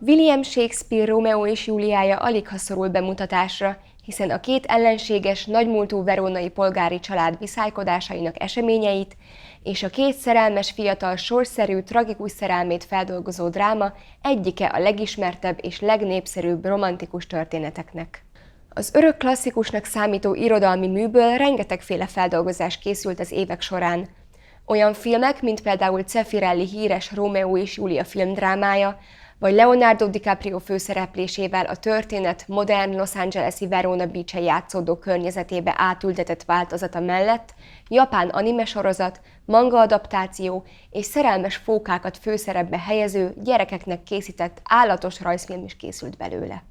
William Shakespeare Rómeó és Júliája aligha szorul bemutatásra, hiszen a két ellenséges, nagymúltú verónai polgári család viszálykodásainak eseményeit és a két szerelmes fiatal sorszerű, tragikus szerelmét feldolgozó dráma egyike a legismertebb és legnépszerűbb romantikus történeteknek. Az örök klasszikusnak számító irodalmi műből rengetegféle feldolgozás készült az évek során. Olyan filmek, mint például Zeffirelli híres Rómeó és Júlia filmdrámája, vagy Leonardo DiCaprio főszereplésével a történet modern Los Angeles-i Verona Beach-en játszódó környezetébe átültetett változata mellett japán anime sorozat, manga adaptáció és szerelmes fókákat főszerepbe helyező, gyerekeknek készített állatos rajzfilm is készült belőle.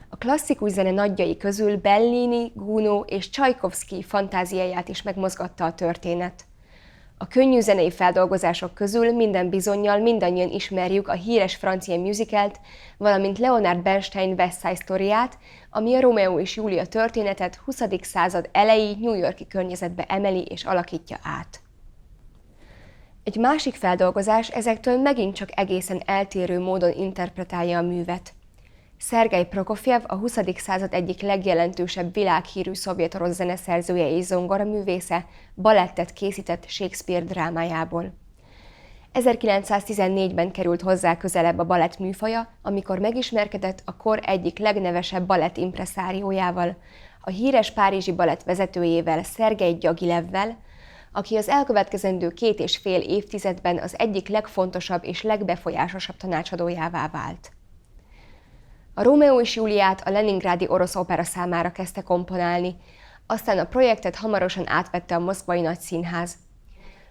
A klasszikus zene nagyjai közül Bellini, Gounod és Csajkovszky fantáziáját is megmozgatta a történet. A könnyű zenei feldolgozások közül minden bizonnyal mindannyian ismerjük a híres francia musicalt, valamint Leonard Bernstein West Side Storyját, ami a Rómeó és Júlia történetet 20. század elejé New York-i környezetbe emeli és alakítja át. Egy másik feldolgozás ezektől megint csak egészen eltérő módon interpretálja a művet. Szergej Prokofjev a 20. század egyik legjelentősebb világhírű szovjet orosz zeneszerzője és zongoraművésze balettet készített Shakespeare drámájából. 1914-ben került hozzá közelebb a balett műfaja, amikor megismerkedett a kor egyik legnevesebb balett impresszáriójával, a híres párizsi balett vezetőjével, Szergej Gyagilevvel, aki az elkövetkezendő 2,5 évtizedben az egyik legfontosabb és legbefolyásosabb tanácsadójává vált. A Rómeó és Júliát a leningrádi orosz opera számára kezdte komponálni, aztán a projektet hamarosan átvette a Moszkvai Nagyszínház.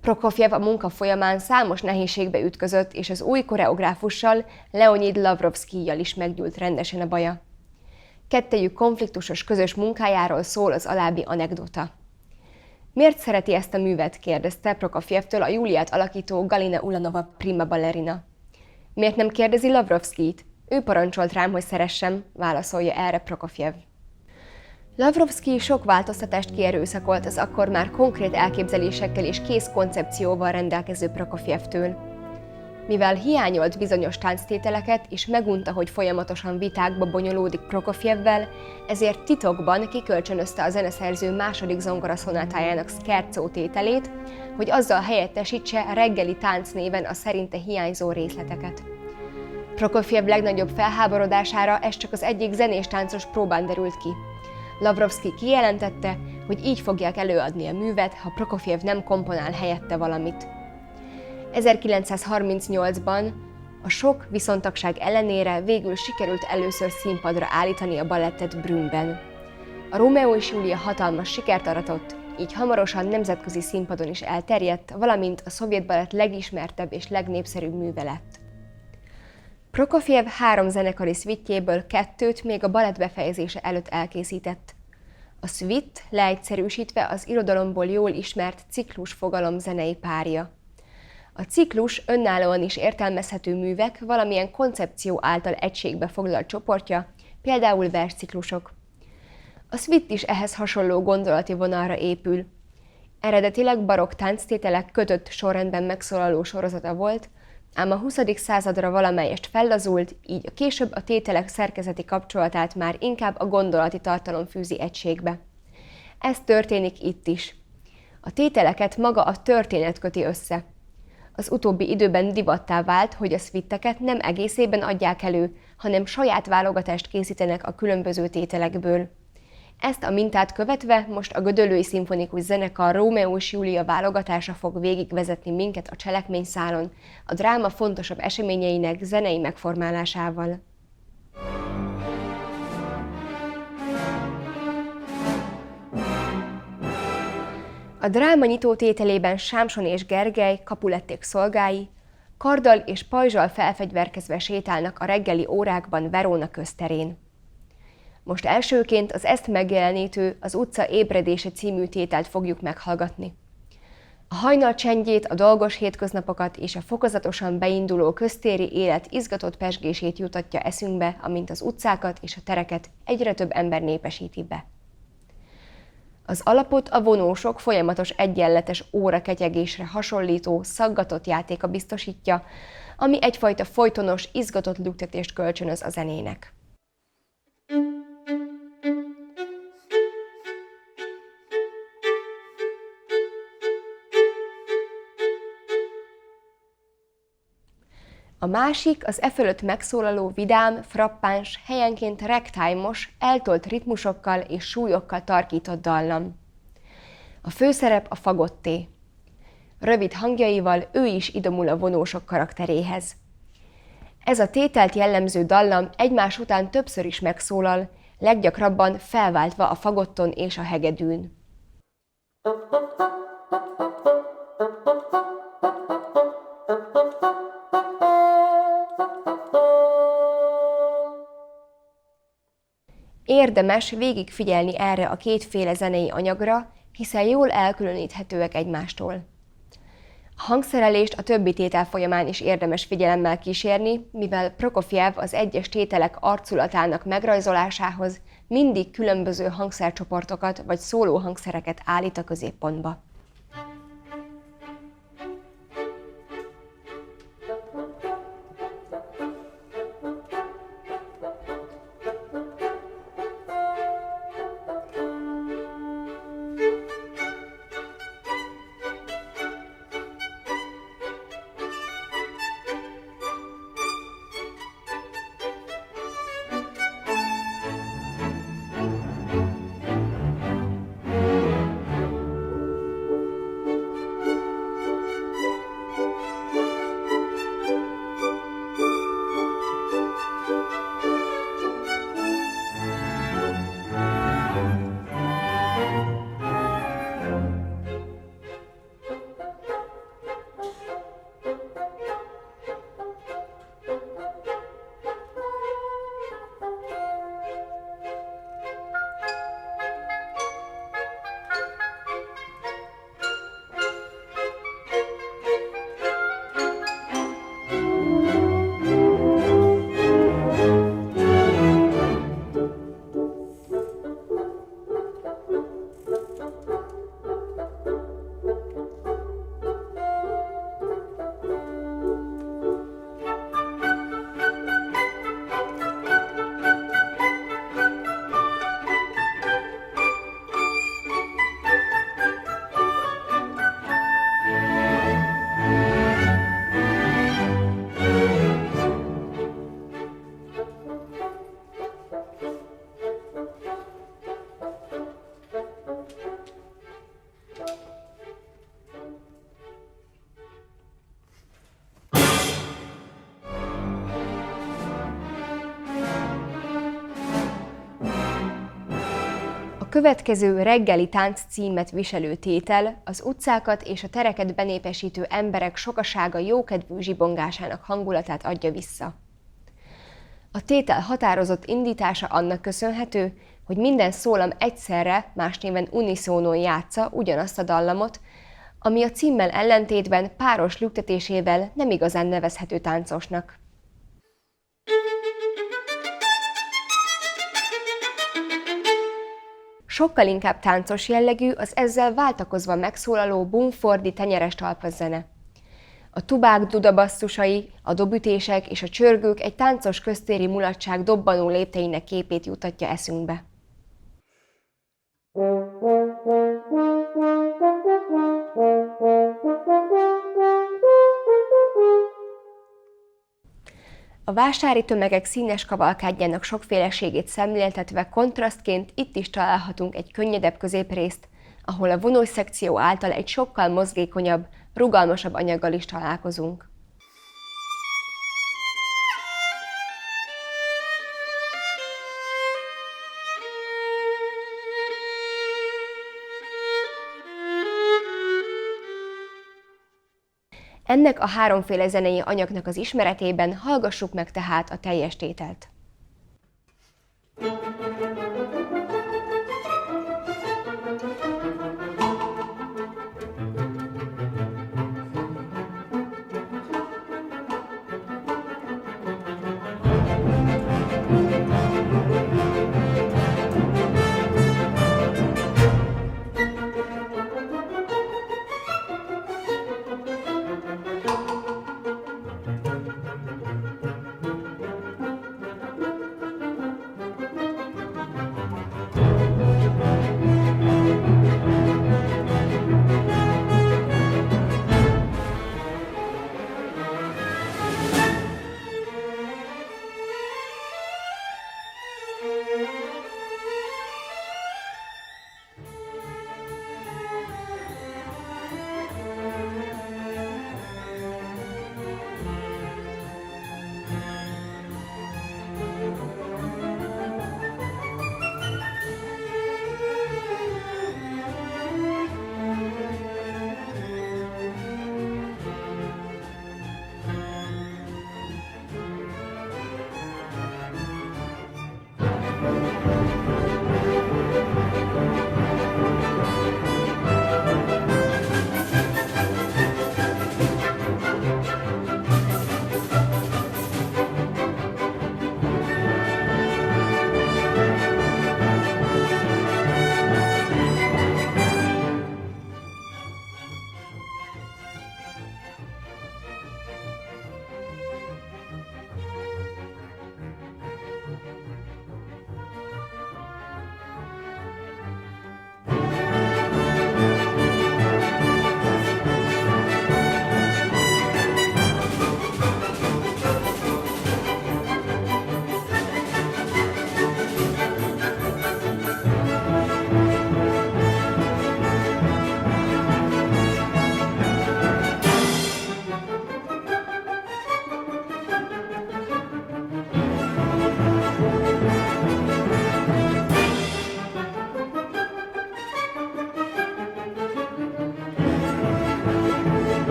Prokofjev a munka folyamán számos nehézségbe ütközött, és az új koreográfussal, Leonid Lavrovszkijjal is meggyűlt rendesen a baja. Kettejük konfliktusos közös munkájáról szól az alábbi anekdota. Miért szereti ezt a művet? Kérdezte Prokofjevtől a Júliát alakító Galina Ulanova prima ballerina. Miért nem kérdezi Lavrovszkijt? Ő parancsolt rám, hogy szeressem, válaszolja erre Prokofjev. Lavrovszkij sok változtatást kierőszakolt az akkor már konkrét elképzelésekkel és kész koncepcióval rendelkező Prokofjevtől. Mivel hiányolt bizonyos tánctételeket és megunta, hogy folyamatosan vitákba bonyolódik Prokofjevvel, ezért titokban kikölcsönözte a zeneszerző második zongoraszonátájának scherzo tételét, hogy azzal helyettesítse reggeli tánc néven a szerinte hiányzó részleteket. Prokofjev legnagyobb felháborodására ez csak az egyik zenés-táncos próbán derült ki. Lavrovszkij kijelentette, hogy így fogják előadni a művet, ha Prokofjev nem komponál helyette valamit. 1938-ban a sok viszontagság ellenére végül sikerült először színpadra állítani a balettet Brünnben. A Rómeó és Júlia hatalmas sikert aratott, így hamarosan nemzetközi színpadon is elterjedt, valamint a szovjet balett legismertebb és legnépszerűbb műve lett. Prokofjev 3 zenekari szvittjéből 2 még a balett befejezése előtt elkészített. A szvitt leegyszerűsítve az irodalomból jól ismert ciklus fogalom zenei párja. A ciklus önállóan is értelmezhető művek valamilyen koncepció által egységbe foglalt csoportja, például versciklusok. A szvitt is ehhez hasonló gondolati vonalra épül. Eredetileg barokk tánctételek kötött sorrendben megszólaló sorozata volt, ám a 20. századra valamelyest fellazult, így később a tételek szerkezeti kapcsolatát már inkább a gondolati tartalom fűzi egységbe. Ez történik itt is. A tételeket maga a történet köti össze. Az utóbbi időben divattá vált, hogy a szvitteket nem egészében adják elő, hanem saját válogatást készítenek a különböző tételekből. Ezt a mintát követve most a Gödöllői Szimfonikus Zenekar Rómeó és Júlia válogatása fog végigvezetni minket a cselekményszálon, a dráma fontosabb eseményeinek zenei megformálásával. A dráma nyitó tételében Sámson és Gergely, Capulették szolgái, karddal és pajzsal felfegyverkezve sétálnak a reggeli órákban Verona közterén. Most elsőként az ezt megjelenítő Az utca ébredése című tételt fogjuk meghallgatni. A hajnal csendjét, a dolgos hétköznapokat és a fokozatosan beinduló köztéri élet izgatott pezsgését jutatja eszünkbe, amint az utcákat és a tereket egyre több ember népesíti be. Az alapot a vonósok folyamatos egyenletes óraketyegésre hasonlító, szaggatott játéka biztosítja, ami egyfajta folytonos, izgatott lüktetést kölcsönöz a zenének. A másik az e fölött megszólaló vidám, frappáns, helyenként ragtime-os, eltolt ritmusokkal és súlyokkal tarkított dallam. A főszerep a fagotté. Rövid hangjaival ő is idomul a vonósok karakteréhez. Ez a tételt jellemző dallam egymás után többször is megszólal, leggyakrabban felváltva a fagotton és a hegedűn. Érdemes végigfigyelni erre a kétféle zenei anyagra, hiszen jól elkülöníthetőek egymástól. A hangszerelést a többi tétel folyamán is érdemes figyelemmel kísérni, mivel Prokofjev az egyes tételek arculatának megrajzolásához mindig különböző hangszercsoportokat vagy szólóhangszereket állít a középpontba. A következő reggeli tánc címet viselő tétel az utcákat és a tereket benépesítő emberek sokasága jókedvű zsibongásának hangulatát adja vissza. A tétel határozott indítása annak köszönhető, hogy minden szólam egyszerre, más néven uniszónon játsza ugyanazt a dallamot, ami a címmel ellentétben páros lüktetésével nem igazán nevezhető táncosnak. Sokkal inkább táncos jellegű az ezzel váltakozva megszólaló bumfordi tenyeres talpaszene. A tubák dudabasszusai, a dobütések és a csörgők egy táncos köztéri mulatság dobbanó lépteinek képét jutatja eszünkbe. A vásári tömegek színes kavalkádjának sokféleségét szemléltetve kontrasztként itt is találhatunk egy könnyedebb középrészt, ahol a vonós szekció által egy sokkal mozgékonyabb, rugalmasabb anyaggal is találkozunk. Ennek a háromféle zenei anyagnak az ismeretében hallgassuk meg tehát a teljes tételt.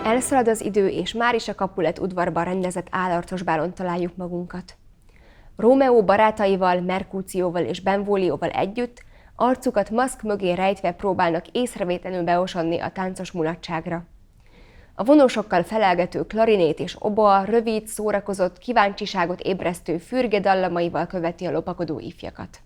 Elszalad az idő, és már is a Capulet udvarban rendezett állarcos bálon találjuk magunkat. Rómeó barátaival, Merkúcióval és Benvolioval együtt arcukat maszk mögé rejtve próbálnak észrevétlenül beosonni a táncos mulatságra. A vonósokkal felelgető klarinét és oboa rövid, szórakozott, kíváncsiságot ébresztő fürge dallamaival követi a lopakodó ifjakat.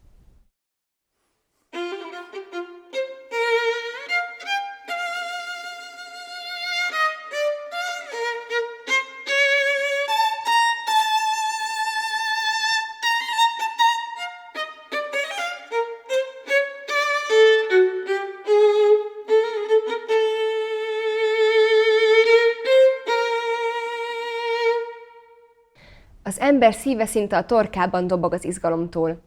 Az ember szíve szinte a torkában dobog az izgalomtól.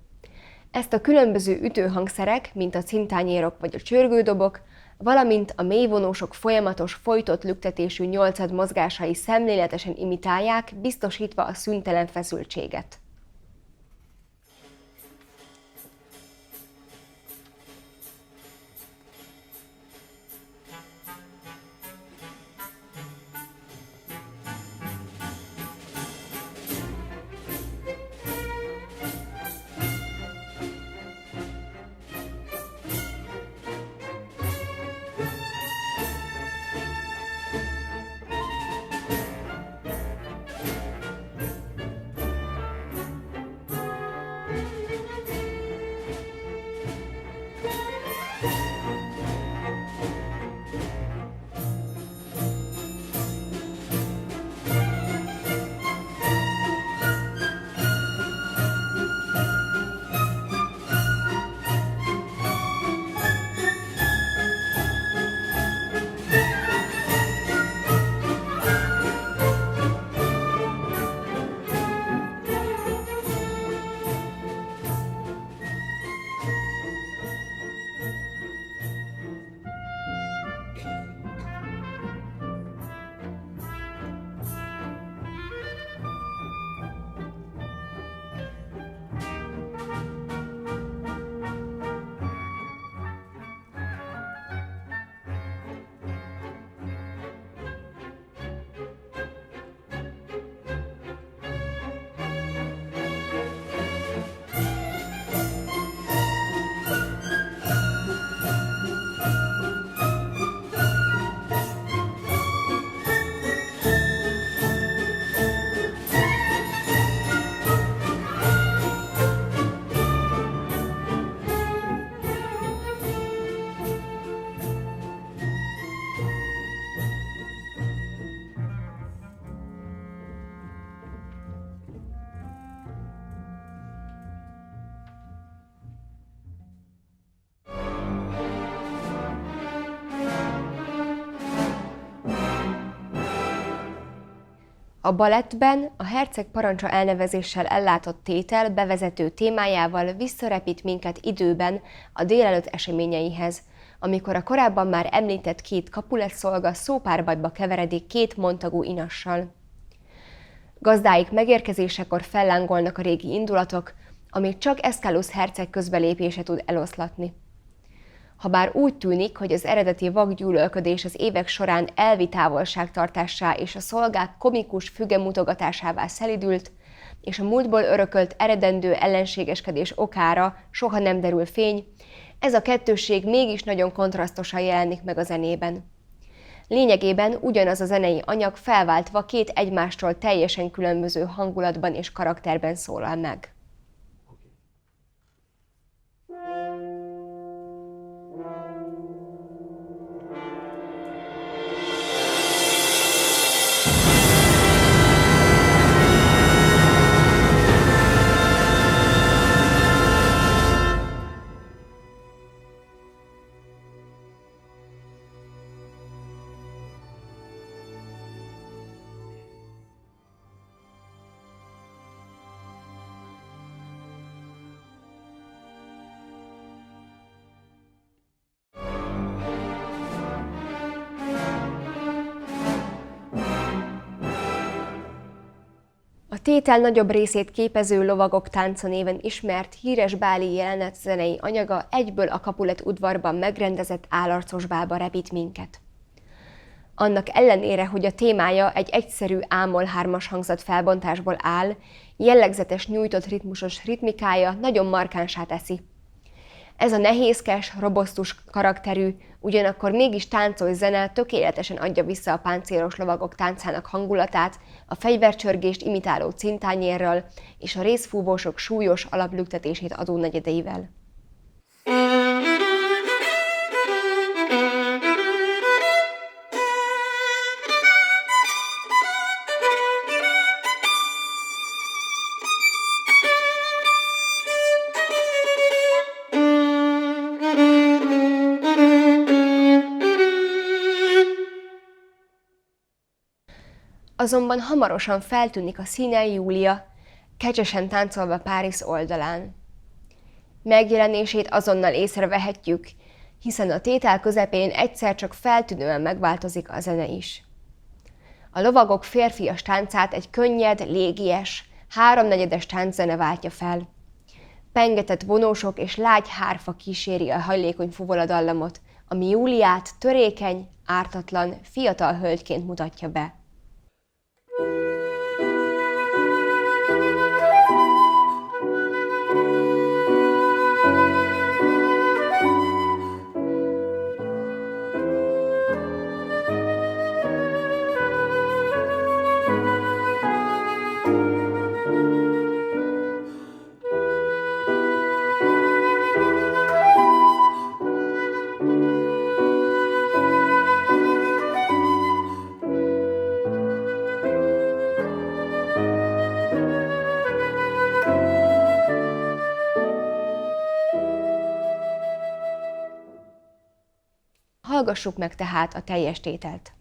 Ezt a különböző ütőhangszerek, mint a cintányérok vagy a csörgődobok, valamint a mélyvonósok folyamatos, folytott lüktetésű nyolcad mozgásai szemléletesen imitálják, biztosítva a szüntelen feszültséget. A balettben a herceg parancsa elnevezéssel ellátott tétel bevezető témájával visszarepít minket időben a délelőtt eseményeihez, amikor a korábban már említett két Capulet szolga szópárbajba keveredik két Montagu inassal. Gazdáik megérkezésekor fellángolnak a régi indulatok, amit csak Escalus herceg közbelépése tud eloszlatni. Habár úgy tűnik, hogy az eredeti vakgyűlölködés az évek során elvi távolságtartássá és a szolgák komikus fügemutogatásává szelidült, és a múltból örökölt eredendő ellenségeskedés okára soha nem derül fény, ez a kettősség mégis nagyon kontrasztosan jelenik meg a zenében. Lényegében ugyanaz a zenei anyag felváltva két egymástól teljesen különböző hangulatban és karakterben szólal meg. A tétel nagyobb részét képező Lovagok tánca néven ismert híres báli jelenet zenei anyaga egyből a Capulet udvarban megrendezett állarcos bálba repít minket. Annak ellenére, hogy a témája egy egyszerű ámol-hármas hangzat felbontásból áll, jellegzetes nyújtott ritmusos ritmikája nagyon markánsá teszi. Ez a nehézkes, robosztus karakterű, ugyanakkor mégis táncolt zene tökéletesen adja vissza a páncélos lovagok táncának hangulatát, a fegyvercsörgést imitáló cintányérral és a részfúvósok súlyos alaplüktetését adó negyedeivel. Azonban hamarosan feltűnik a színen Júlia, kecsesen táncolva Párizs oldalán. Megjelenését azonnal észrevehetjük, hiszen a tétel közepén egyszer csak feltűnően megváltozik a zene is. A lovagok férfias táncát egy könnyed, légies, háromnegyedes tánczene váltja fel. Pengetett vonósok és lágy hárfa kíséri a hajlékony fuvoladallamot, ami Júliát törékeny, ártatlan, fiatal hölgyként mutatja be. Hallgassuk meg tehát a teljes tételt.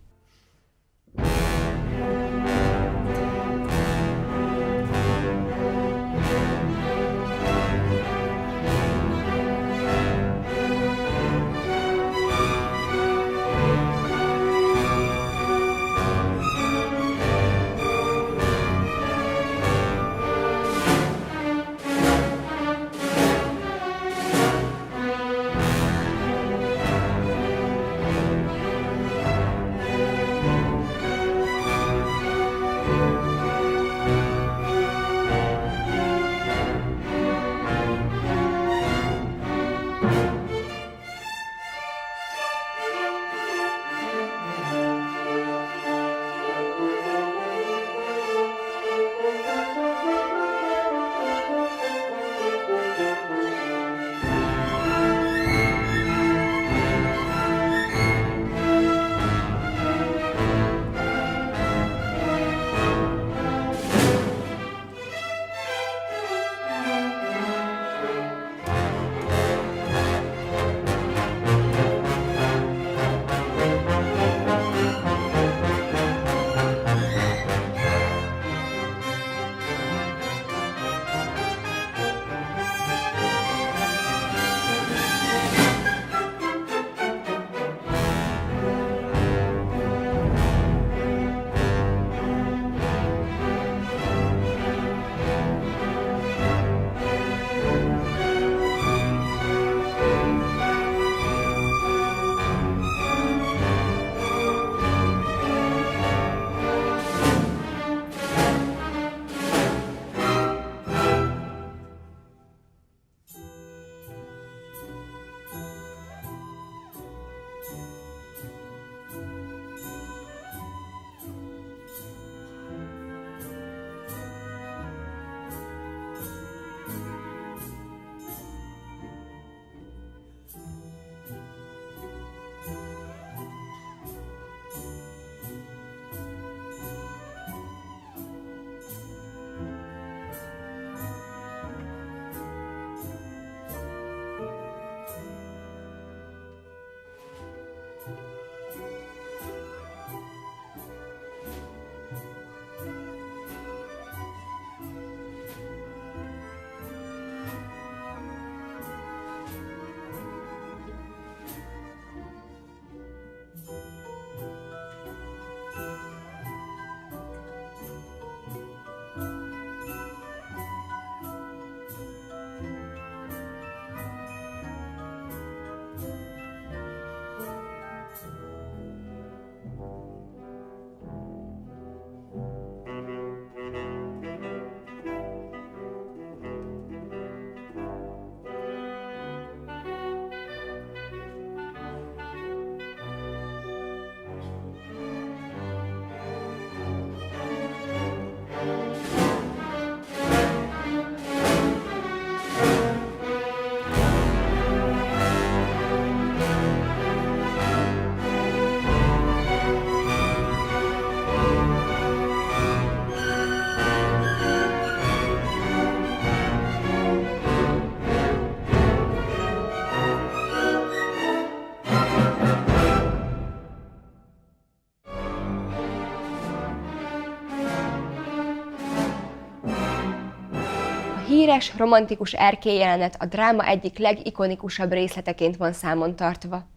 híres, romantikus erkélyjelenet a dráma egyik legikonikusabb részleteként van számon tartva.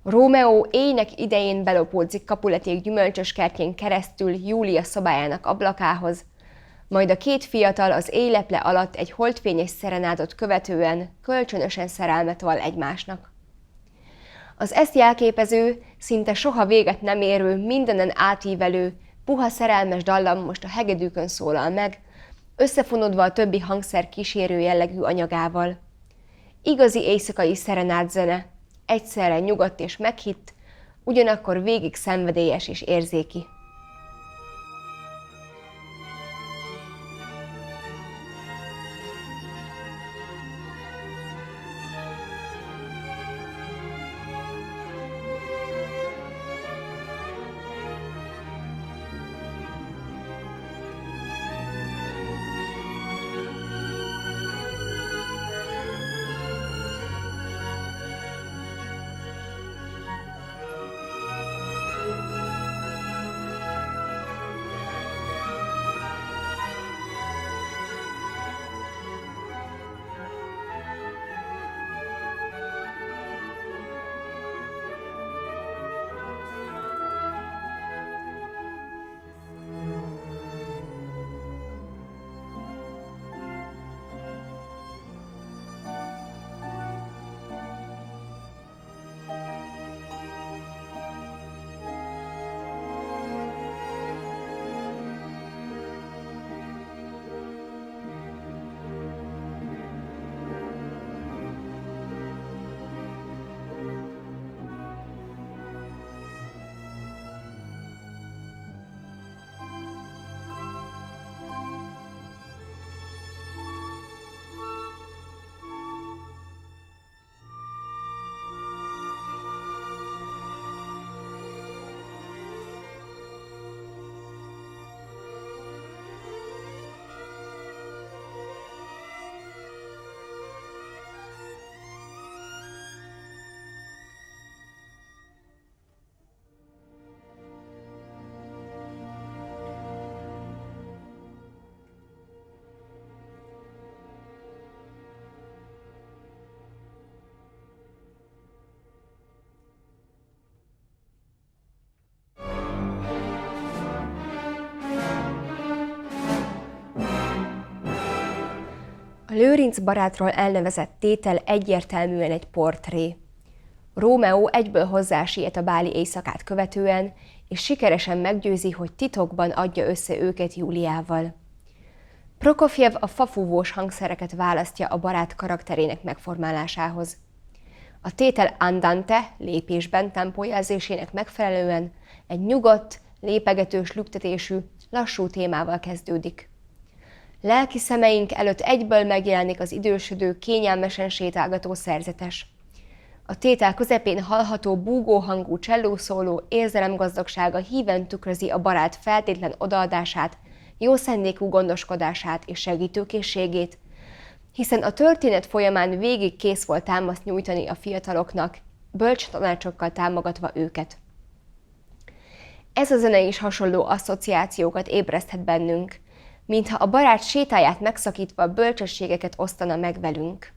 Rómeó éjnek idején belopódzik Capuleték gyümölcsös kertjén keresztül Júlia szobájának ablakához, majd a két fiatal az éjleple alatt egy holdfényes szerenádot követően kölcsönösen szerelmet vall egymásnak. Az ezt jelképező, szinte soha véget nem érő, mindenen átívelő, puha szerelmes dallam most a hegedűkön szólal meg, összefonódva a többi hangszer kísérő jellegű anyagával. Igazi éjszakai szerenádzene, egyszerre nyugodt és meghitt, ugyanakkor végig szenvedélyes és érzéki. A Lőrinc barátról elnevezett tétel egyértelműen egy portré. Rómeó egyből hozzásíet a báli éjszakát követően, és sikeresen meggyőzi, hogy titokban adja össze őket Júliával. Prokofjev a fafúvós hangszereket választja a barát karakterének megformálásához. A tétel andante, lépésben tempójelzésének megfelelően egy nyugodt, lépegetős lüktetésű, lassú témával kezdődik. Lelki szemeink előtt egyből megjelenik az idősödő, kényelmesen sétálgató szerzetes. A tétel közepén hallható búgó hangú csellószóló érzelemgazdagsága híven tükrözi a barát feltétlen odaadását, jó szándékú gondoskodását és segítőkészségét, hiszen a történet folyamán végig kész volt támaszt nyújtani a fiataloknak, bölcs tanácsokkal támogatva őket. Ez a zene is hasonló asszociációkat ébreszthet bennünk, mintha a barát sétáját megszakítva bölcsességeket osztana meg velünk.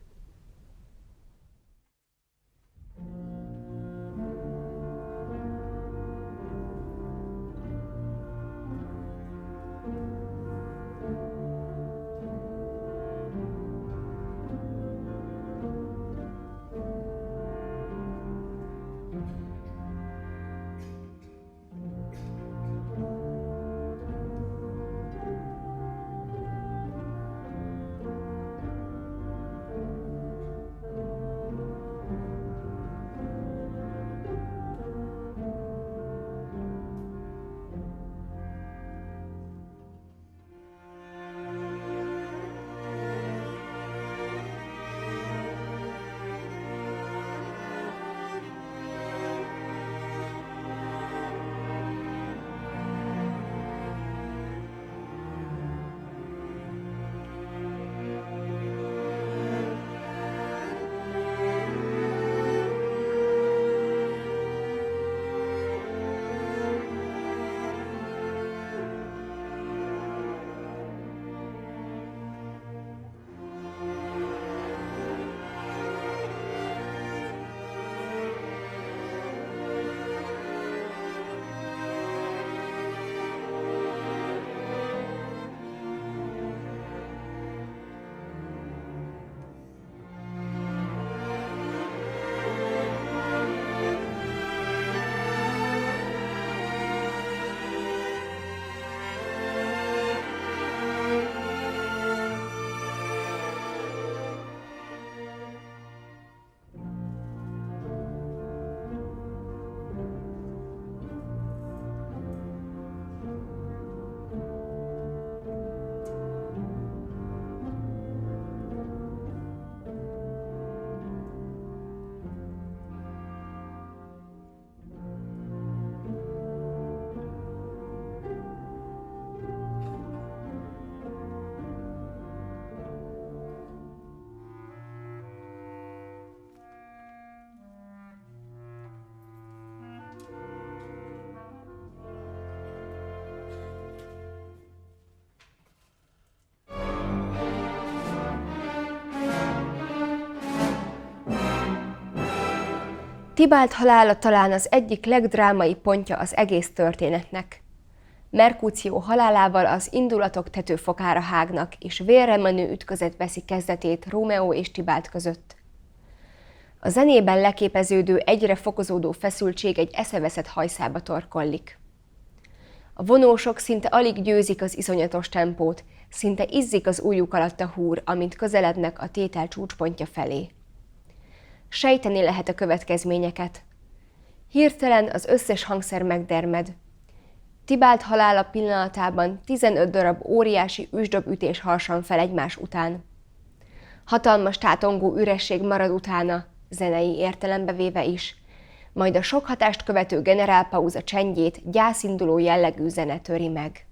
Tibalt halála talán az egyik legdrámai pontja az egész történetnek. Merkúció halálával az indulatok tetőfokára hágnak, és vérre menő ütközet veszi kezdetét Rómeó és Tibalt között. A zenében leképeződő, egyre fokozódó feszültség egy eszeveszett hajszába torkollik. A vonósok szinte alig győzik az iszonyatos tempót, szinte izzik az ujjuk alatt a húr, amint közelednek a tétel csúcspontja felé. Sejteni lehet a következményeket. Hirtelen az összes hangszer megdermed. Tibalt halála pillanatában 15 darab óriási üsdobütés harsan fel egymás után. Hatalmas tátongó üresség marad utána, zenei értelembe véve is, majd a sok hatást követő generálpauza csendjét gyászinduló jellegű zene töri meg.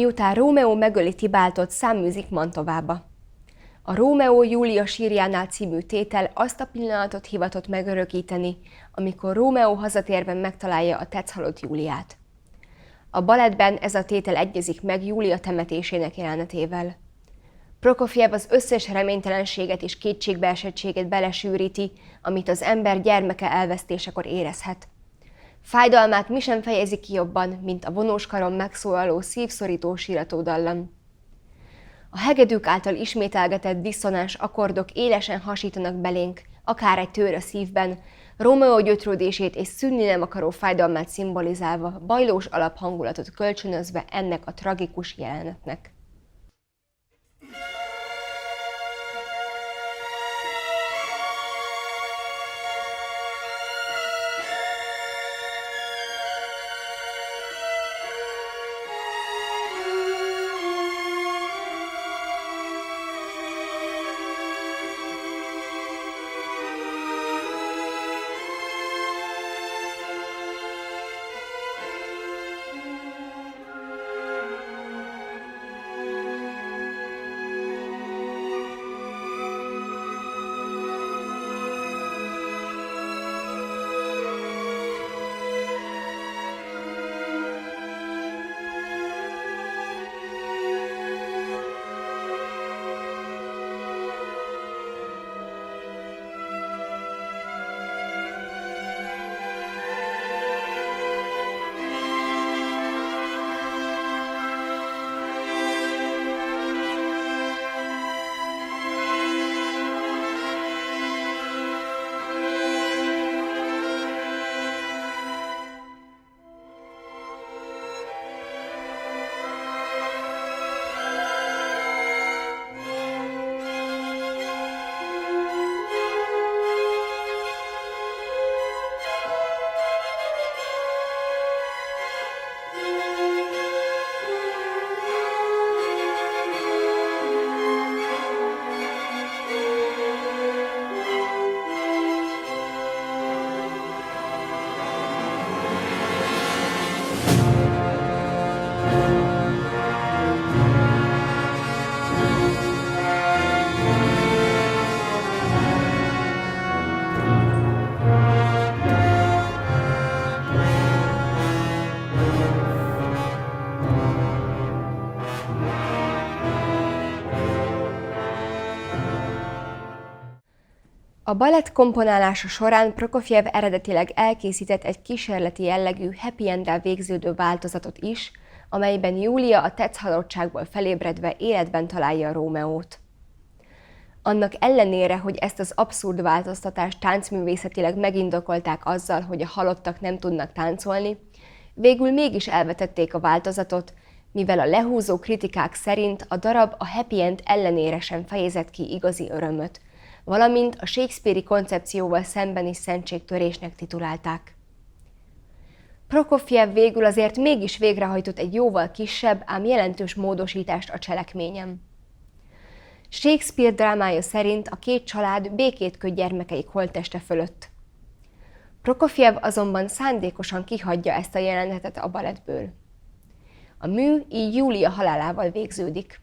Miután Rómeó megöli Tibaltot, száműzik Mantovába. A Rómeó-Júlia sírjánál című tétel azt a pillanatot hivatott megörökíteni, amikor Rómeó hazatérben megtalálja a tetszhalott Júliát. A balettben ez a tétel egyezik meg Júlia temetésének jelenetével. Prokofjev az összes reménytelenséget és kétségbeesettséget belesűríti, amit az ember gyermeke elvesztésekor érezhet. Fájdalmát mi sem fejezi ki jobban, mint a vonóskaron megszólaló szívszorító sírató dallam. A hegedűk által ismételgetett diszonáns akkordok élesen hasítanak belénk, akár egy tőr a szívben, Rómeó gyötrődését és szűnni nem akaró fájdalmát szimbolizálva, bajlós alaphangulatot kölcsönözve ennek a tragikus jelenetnek. A balett komponálása során Prokofjev eredetileg elkészített egy kísérleti jellegű happy enddel végződő változatot is, amelyben Júlia a tetszhalottságból felébredve életben találja a Rómeót. Annak ellenére, hogy ezt az abszurd változtatást táncművészetileg megindokolták azzal, hogy a halottak nem tudnak táncolni, végül mégis elvetették a változatot, mivel a lehúzó kritikák szerint a darab a happy end ellenére sem fejezett ki igazi örömöt, valamint a shakespeare-i koncepcióval szembeni szentségtörésnek titulálták. Prokofjev végül azért mégis végrehajtott egy jóval kisebb, ám jelentős módosítást a cselekményen. Shakespeare drámája szerint a két család békét köt gyermekeik holtteste fölött. Prokofjev azonban szándékosan kihagyja ezt a jelenetet a balettből. A mű így Júlia halálával végződik.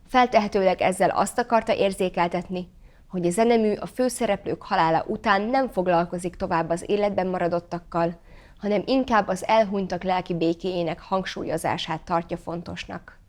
Feltehetőleg ezzel azt akarta érzékeltetni, hogy a zenemű a főszereplők halála után nem foglalkozik tovább az életben maradottakkal, hanem inkább az elhunytak lelki békéjének hangsúlyozását tartja fontosnak.